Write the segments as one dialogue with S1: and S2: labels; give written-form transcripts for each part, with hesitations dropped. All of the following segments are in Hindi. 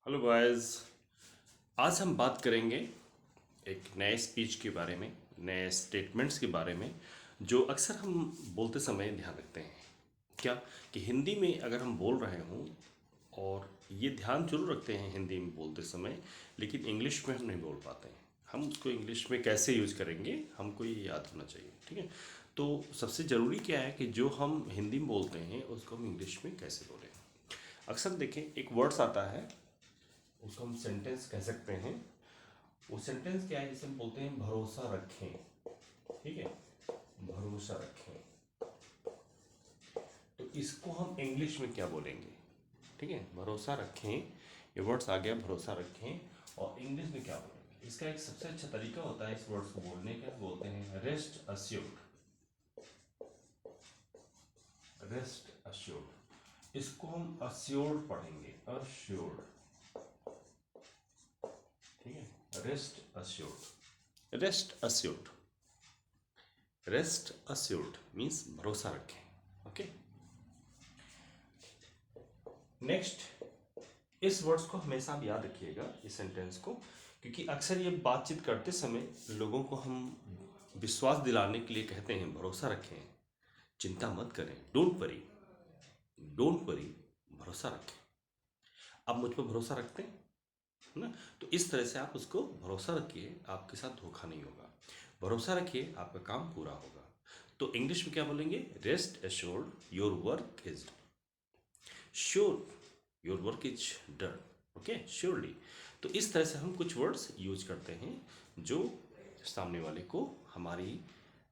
S1: Hello boys. आज हम बात करेंगे एक नए स्पीच के बारे में, नए स्टेटमेंट्स के बारे में जो अक्सर हम बोलते समय ध्यान रखते हैं। क्या कि हिंदी में अगर हम बोल रहे हों और ये ध्यान जरूर रखते हैं हिंदी में बोलते समय, लेकिन इंग्लिश में हम नहीं बोल पाते हैं। हम उसको इंग्लिश में कैसे यूज़ करेंगे हमको ये याद होना चाहिए, ठीक है। तो सबसे ज़रूरी क्या है कि जो हम हिंदी में बोलते हैं उसको हम इंग्लिश में कैसे बोलें। अक्सर देखें एक वर्ड्स आता है, उसको हम सेंटेंस कह सकते हैं। वो सेंटेंस क्या है जिसे हम बोलते हैं भरोसा रखें, ठीक है, भरोसा रखें। तो इसको हम इंग्लिश में क्या बोलेंगे, ठीक है, भरोसा रखें। ये वर्ड्स आ गया भरोसा रखें, और इंग्लिश में क्या बोलेंगे। इसका एक सबसे अच्छा तरीका होता है इस वर्ड्स को बोलने का, बोलते हैं रेस्ट अश्योर्ड। रेस्ट अश्योर्ड, इसको हम अश्योर्ड पढ़ेंगे, अश्योर्ड, ठीक है, rest assured. Rest assured, rest assured means भरोसा रखें। ओके, नेक्स्ट, इस वर्ड्स को हमेशा आप याद रखिएगा, इस सेंटेंस को, क्योंकि अक्सर ये बातचीत करते समय लोगों को हम विश्वास दिलाने के लिए कहते हैं भरोसा रखें, चिंता मत करें, डोंट वरी, डोंट वरी, भरोसा रखें। आप मुझ पर भरोसा रखते हैं ना, तो इस तरह से आप उसको भरोसा रखिए, आपके साथ धोखा नहीं होगा। भरोसा रखिए, आपका काम पूरा होगा। तो इंग्लिश में क्या बोलेंगे, rest assured your work is sure, your work is done, okay, surely. तो इस तरह से हम कुछ वर्ड्स यूज करते हैं जो सामने वाले को हमारी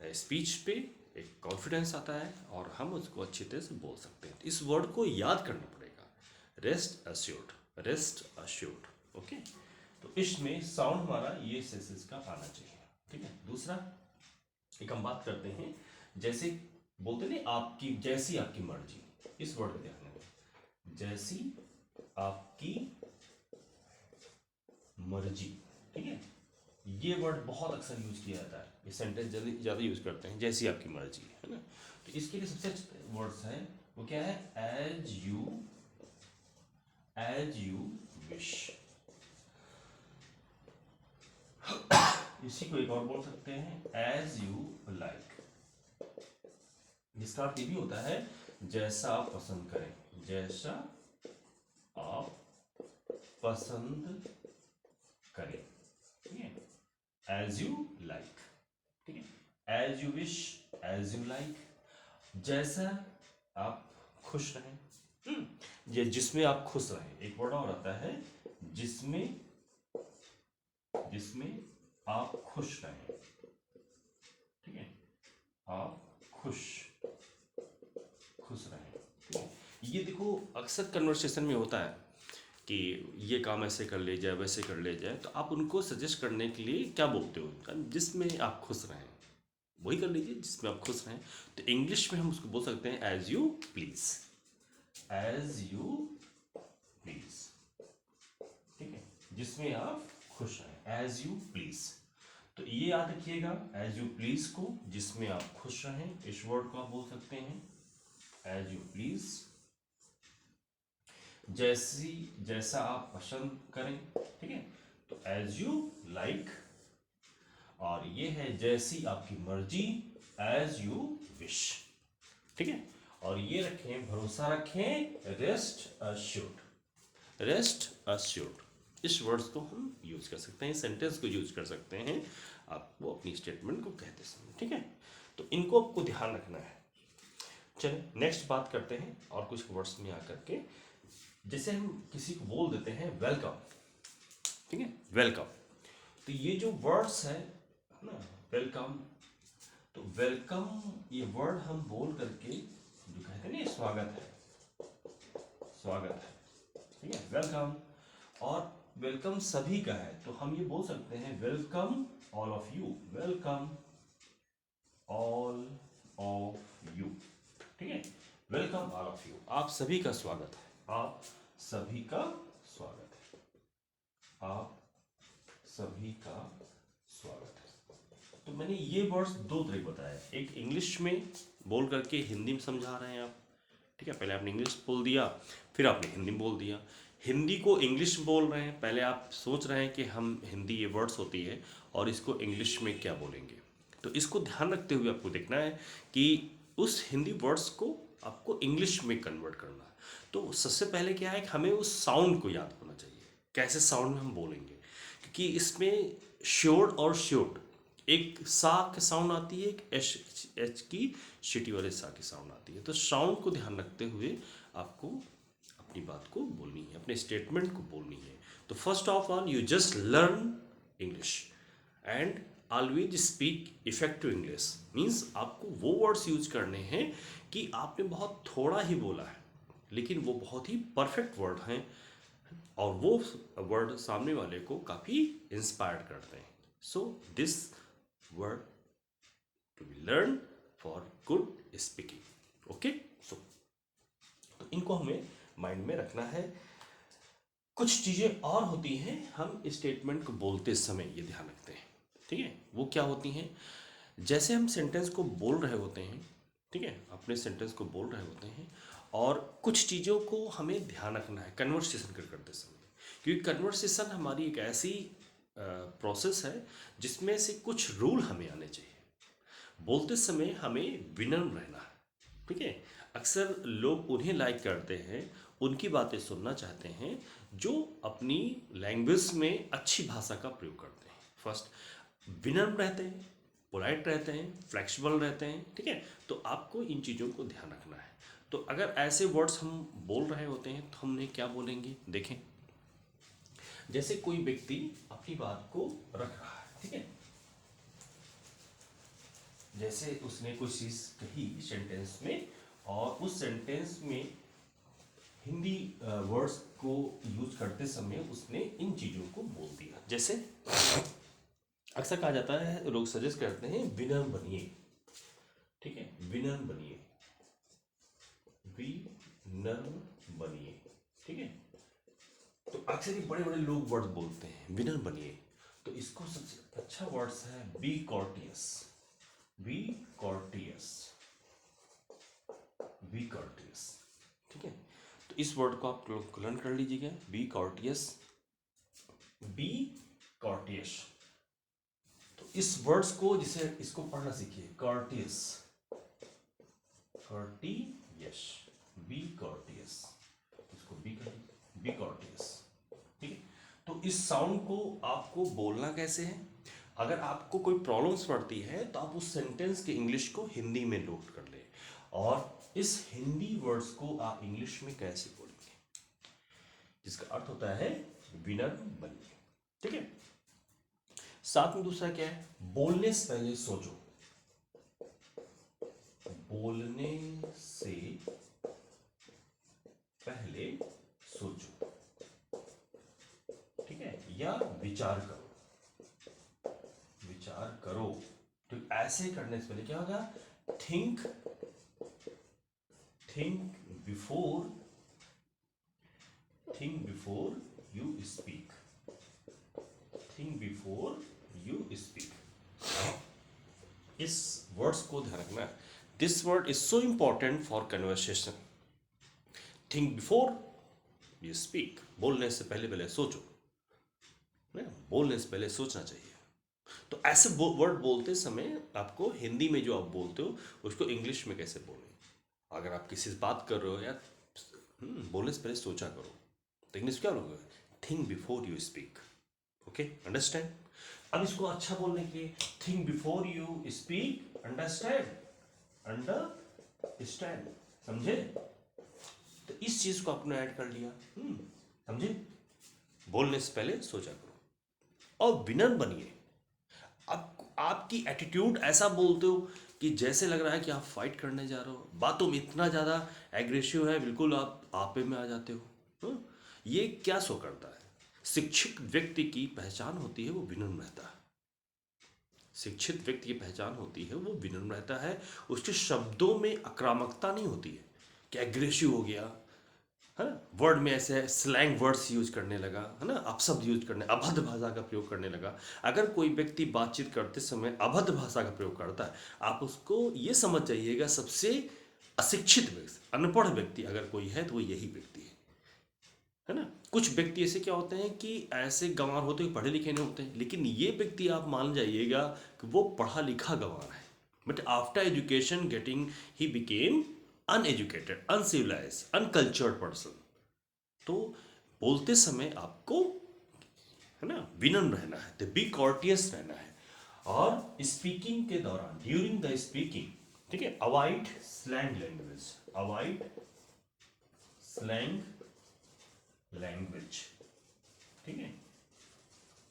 S1: स्पीच पे एक कॉन्फिडेंस आता है और हम उसको अच्छी तरह से बोल सकते हैं। तो इस वर्ड को याद करना पड़ेगा, rest assured, rest assured, okay. तो इसमें साउंड हमारा ये सेंसेस का आना चाहिए, ठीक है। दूसरा एक हम बात करते हैं, जैसे बोलते नहीं आपकी जैसी आपकी मर्जी, इस वर्ड को ध्यान रखें, जैसी आपकी मर्जी, ठीक है। ये वर्ड बहुत अक्सर यूज किया जाता है, ये सेंटेंस जल्दी ज़्यादा यूज करते हैं, जैसी आपकी मर्जी, है ना। तो इसके लिए सबसे अच्छे वर्ड्स है वो क्या है, एज यू विश। इसी को एक और बोल सकते हैं एज यू लाइक, जिसका अर्थ ये भी होता है जैसा आप पसंद करें, जैसा आप पसंद करें, ठीक है, एज यू लाइक, ठीक है, as you wish, as you like, जैसा आप खुश रहें, ये जिसमें आप खुश रहें। एक वर्ड और आता है जिसमें, जिसमें आप खुश रहें, ठीक है, आप खुश, खुश रहें, ठीक है। ये देखो अक्सर कन्वर्सेशन में होता है कि ये काम ऐसे कर ले जाए, वैसे कर ले जाए, तो आप उनको सजेस्ट करने के लिए क्या बोलते हो, जिसमें आप खुश रहें वही कर लीजिए, जिसमें आप खुश रहें। तो इंग्लिश में हम उसको बोल सकते हैं as you please, as you please, ठीक है, जिसमें आप खुश रहें, एज यू प्लीज। तो ये याद रखिएगा, एज यू प्लीज को जिसमें आप खुश रहें, इस वर्ड को आप बोल सकते हैं एज यू प्लीज। जैसी, जैसा आप पसंद करें, ठीक है, तो एज यू लाइक। और ये है जैसी आपकी मर्जी, एज यू विश, ठीक है। और ये रखें भरोसा रखें, रेस्ट अश्योर्ड, रेस्ट अश्योर्ड। इस वर्ड्स को हम यूज कर सकते हैं, सेंटेंस को यूज कर सकते हैं आपको अपनी स्टेटमेंट को कहते समय, ठीक है। तो इनको आपको ध्यान रखना है। चलिए नेक्स्ट बात करते हैं और कुछ वर्ड्स में आकर के, जैसे हम किसी को बोल देते हैं वेलकम, ठीक है, वेलकम। तो ये जो वर्ड्स है ना, वेलकम, तो वेलकम ये वर्ड हम बोल करके जो कहते हैं ना स्वागत है, स्वागत है, ठीक है, वेलकम। और वेलकम सभी का है, तो हम ये बोल सकते हैं welcome all of you, welcome all of you, ठीक है, वेलकम ऑल ऑफ यू, आप सभी का स्वागत है, आप सभी का स्वागत है, आप सभी का स्वागत है। तो मैंने ये वर्ड्स दो तरह बताया, एक इंग्लिश में बोल करके हिंदी में समझा रहे हैं आप, ठीक है, पहले आपने इंग्लिश बोल दिया, फिर आपने हिंदी में बोल दिया। हिंदी को इंग्लिश में बोल रहे हैं, पहले आप सोच रहे हैं कि हम हिंदी ये वर्ड्स होती है और इसको इंग्लिश में क्या बोलेंगे। तो इसको ध्यान रखते हुए आपको देखना है कि उस हिंदी वर्ड्स को आपको इंग्लिश में कन्वर्ट करना है। तो सबसे पहले क्या है कि हमें उस साउंड को याद होना चाहिए, कैसे साउंड में हम बोलेंगे, क्योंकि इसमें श्योर और श्योट, एक सा की साउंड आती है, एक एच की शिटी वाले सा की साउंड आती है। तो साउंड को ध्यान रखते हुए आपको अपनी बात को बोलनी है, अपने स्टेटमेंट को बोलनी है। तो first of all you just learn English and always speak effective English. Means आपको वो वर्ड्स यूज करने हैं कि आपने बहुत थोड़ा ही बोला है लेकिन वो बहुत ही परफेक्ट वर्ड हैं और वो वर्ड सामने वाले को काफ़ी इंस्पायर्ड करते हैं। So this word to be learn for good speaking. Okay, so तो इनको हमें माइंड में रखना है। कुछ चीज़ें और होती हैं हम स्टेटमेंट को बोलते समय ये ध्यान रखते हैं, ठीक है। वो क्या होती हैं, जैसे हम सेंटेंस को बोल रहे होते हैं, ठीक है, अपने सेंटेंस को बोल रहे होते हैं और कुछ चीज़ों को हमें ध्यान रखना है कन्वर्सेशन करते समय, क्योंकि कन्वर्सेशन हमारी एक ऐसी प्रोसेस है जिसमें से कुछ रूल हमें आने चाहिए। बोलते समय हमें विनम्र रहना है, ठीक है। अक्सर लोग उन्हें लाइक करते हैं, उनकी बातें सुनना चाहते हैं जो अपनी लैंग्वेज में अच्छी भाषा का प्रयोग करते हैं। फर्स्ट विनम्र रहते हैं, पोलाइट रहते हैं, फ्लेक्सिबल रहते हैं, ठीक है। तो आपको इन चीज़ों को ध्यान रखना है। तो अगर ऐसे वर्ड्स हम बोल रहे होते हैं तो हमने क्या बोलेंगे, देखें। जैसे कोई व्यक्ति अपनी बात को रख रहा है, ठीक है, जैसे उसने कुछ चीज कही सेंटेंस में और उस सेंटेंस में हिंदी वर्ड्स को यूज करते समय उसने इन चीजों को बोल दिया। जैसे अक्सर कहा जाता है, लोग सजेस्ट करते हैं विनम्र बनिए, ठीक है, विनम्र बनिए, विनम्र बनिए, ठीक है। तो अक्सर ये बड़े बड़े लोग वर्ड बोलते हैं विनम्र बनिए। तो इसको सबसे अच्छा वर्ड्स है बी कॉर्टियस, बी कॉर्टियस, बी कॉर्टियस, ठीक है। तो इस वर्ड को आप लोग लर्न कर लीजिएगा, बी कॉर्टियस, बी कॉर्टियस। तो इस वर्ड्स को, जिसे इसको पढ़ना सीखिए, कॉर्टियस, कॉर्टियस, बी कॉर्टियस, इसको बी कॉर्टियस, ठीक है। तो इस साउंड को आपको बोलना कैसे है, अगर आपको कोई प्रॉब्लम्स पड़ती है तो आप उस सेंटेंस के इंग्लिश को हिंदी में नोट कर लें और इस हिंदी वर्ड्स को आप इंग्लिश में कैसे बोलेंगे, जिसका अर्थ होता है विनम्र बनिए, ठीक है। साथ में दूसरा क्या है, बोलने से पहले सोचो, बोलने से पहले सोचो, ठीक है, या विचार करो, विचार करो। तो ऐसे करने से पहले क्या होगा, think, think before, think before you speak, think before you speak. इस वर्ड्स को ध्यान रखना, this word is so important for conversation. Think before you speak, बोलने से पहले पहले सोचो, बोलने से पहले सोचना चाहिए। तो ऐसे वर्ड बोलते समय आपको हिंदी में जो आप बोलते हो उसको इंग्लिश में कैसे बोलें। अगर आप किसी से बात कर रहे हो यार, बोलने से पहले सोचा करो, तो इंग्लिश क्या बोलोगे, think before you speak. Okay, understand. अब इसको अच्छा बोलने के लिए, think before you speak, understand, understand, समझे। तो इस चीज को आपने ऐड कर लिया, समझे, बोलने से पहले सोचा करो और विनम्र बनिए। आपकी एटीट्यूड ऐसा बोलते हो कि जैसे लग रहा है कि आप फाइट करने जा रहे हो, बातों में इतना ज़्यादा एग्रेसिव है, बिल्कुल आप आपे में आ जाते हो। ये क्या शो करता है, शिक्षित व्यक्ति की पहचान होती है वो विनम्र रहता है, शिक्षित व्यक्ति की पहचान होती है वो विनम्र रहता है। उसके शब्दों में आक्रामकता नहीं होती है कि एग्रेसिव हो गया, है ना, वर्ड में ऐसे स्लैंग वर्ड्स यूज करने लगा, है ना, अपशब्द यूज करने, अभद्र भाषा का प्रयोग करने लगा। अगर कोई व्यक्ति बातचीत करते समय अभद्र भाषा का प्रयोग करता है, आप उसको ये समझ जाइएगा सबसे अशिक्षित व्यक्ति, अनपढ़ व्यक्ति अगर कोई है तो वो यही व्यक्ति है। है ना। कुछ व्यक्ति ऐसे क्या होते हैं कि ऐसे गंवार होते हैं, पढ़े लिखे नहीं होते हैं, लेकिन ये व्यक्ति आप मान जाइएगा कि वो पढ़ा लिखा गंवार है, but after education getting he became uneducated, uncivilised, uncultured person. तो बोलते समय आपको, है ना, विनम्र रहना है, तो बी कॉर्टियस रहना है। और स्पीकिंग के दौरान, ड्यूरिंग द स्पीकिंग, ठीक है, avoid slang language, avoid slang language, ठीक है,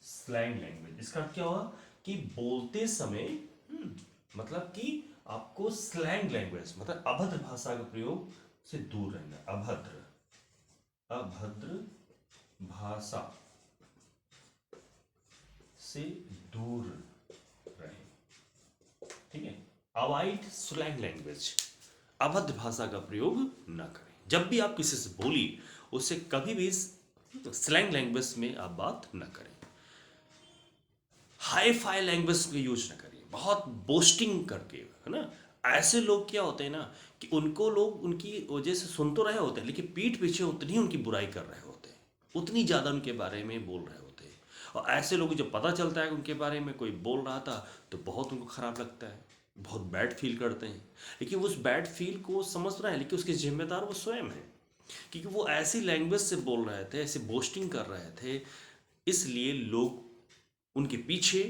S1: स्लैंग लैंग्वेज। इसका अर्थ क्या हुआ कि बोलते समय मतलब कि आपको स्लैंग लैंग्वेज मतलब अभद्र भाषा का प्रयोग से दूर रहना, अभद्र, अभद्र भाषा से दूर रहे, ठीक है। अवॉइड स्लैंग लैंग्वेज, अभद्र भाषा का प्रयोग ना करें। जब भी आप किसी से बोलिए उससे कभी भी स्लैंग लैंग्वेज में आप बात ना करें। हाई फाई लैंग्वेज का यूज ना करिए, बहुत बोस्टिंग करके, है ना। ऐसे लोग क्या होते हैं ना कि उनको लोग उनकी वजह से सुन तो रहे होते हैं, लेकिन पीठ पीछे उतनी उनकी बुराई कर रहे होते हैं, उतनी ज़्यादा उनके बारे में बोल रहे होते हैं। और ऐसे लोग जब पता चलता है कि उनके बारे में कोई बोल रहा था तो बहुत उनको खराब लगता है, बहुत बैड फील करते हैं। लेकिन उस बैड फील को समझ रहे हैं, लेकिन उसके जिम्मेदार वो स्वयं है, क्योंकि वो ऐसी लैंग्वेज से बोल रहे थे, ऐसे बोस्टिंग कर रहे थे, इसलिए लोग उनके पीछे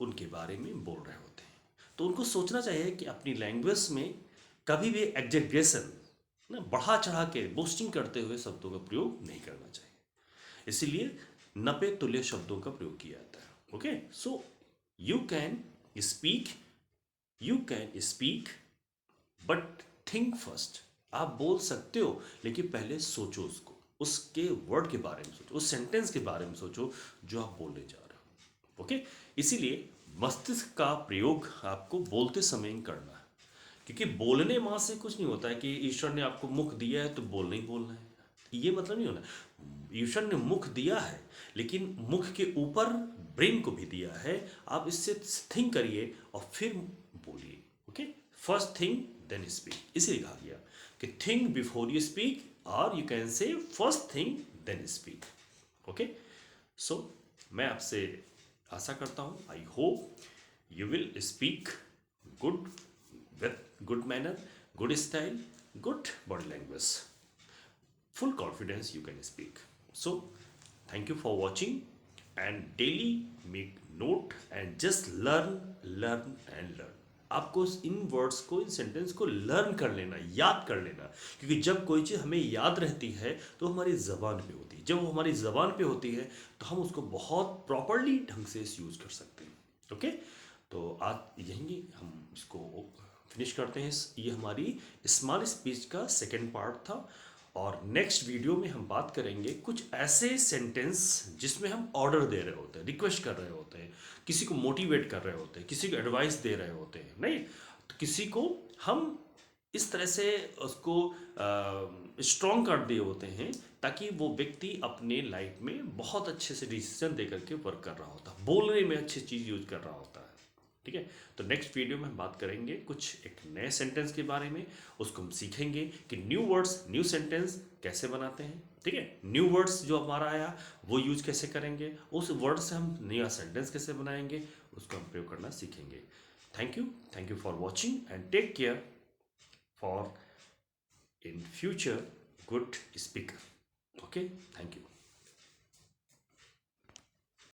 S1: उनके बारे में बोल रहे होते हैं। तो उनको सोचना चाहिए कि अपनी लैंग्वेज में कभी भी एग्जेग्रेशन, ना, बढ़ा चढ़ा के बोस्टिंग करते हुए शब्दों का प्रयोग नहीं करना चाहिए। इसीलिए नपे तुल्य शब्दों का प्रयोग किया जाता है। Okay, so you can speak, you can speak but think first. आप बोल सकते हो लेकिन पहले सोचो, उसको, उसके वर्ड के बारे में सोचो, उस सेंटेंस के बारे में सोचो जो आप बोलने जा रहे हो। ओके, इसीलिए मस्तिष्क का प्रयोग आपको बोलते समय ही करना है, क्योंकि बोलने माँ से कुछ नहीं होता है कि ईश्वर ने आपको मुख दिया है तो बोलना ही बोलना है, ये मतलब नहीं होना। ईश्वर ने मुख दिया है, लेकिन मुख के ऊपर ब्रेन को भी दिया है। आप इससे थिंक करिए और फिर बोलिए। Okay, first think then speak, इसीलिए कहा गया कि थिंक बिफोर यू स्पीक, और you can say first think then speak. Okay, so मैं आपसे आशा करता हूँ, I hope you will speak good, with good manner, good style, good body language, full confidence you can speak. So thank you for watching, and daily make note and just learn, learn and learn. आपको इन वर्ड्स को, इन सेंटेंस को लर्न कर लेना, याद कर लेना, क्योंकि जब कोई चीज़ हमें याद रहती है तो हमारी ज़बान पे होती है। जब वो हमारी ज़बान पे होती है तो हम उसको बहुत प्रॉपरली ढंग से यूज़ कर सकते हैं। ओके, तो आज यहीं हम इसको फिनिश करते हैं। ये हमारी स्मॉल स्पीच का सेकेंड पार्ट था, और नेक्स्ट वीडियो में हम बात करेंगे कुछ ऐसे सेंटेंस जिसमें हम ऑर्डर दे रहे होते हैं, रिक्वेस्ट कर रहे होते हैं, किसी को मोटिवेट कर रहे होते हैं, किसी को एडवाइस दे रहे होते हैं, नहीं तो किसी को हम इस तरह से उसको स्ट्रॉन्ग कर दिए होते हैं ताकि वो व्यक्ति अपने लाइफ में बहुत अच्छे से डिसीजन दे करके वर्क कर रहा होता है, बोलने में अच्छी चीज़ यूज कर रहा होता है। ठीक है, तो नेक्स्ट वीडियो में हम बात करेंगे कुछ एक नए सेंटेंस के बारे में, उसको हम सीखेंगे कि न्यू वर्ड्स, न्यू सेंटेंस कैसे बनाते हैं। ठीक है, न्यू वर्ड्स जो हमारा आया वो यूज कैसे करेंगे, उस वर्ड से हम नया सेंटेंस कैसे बनाएंगे, उसको हम प्रयोग करना सीखेंगे। Thank you for watching and take care for in future good speaker. Okay, thank you.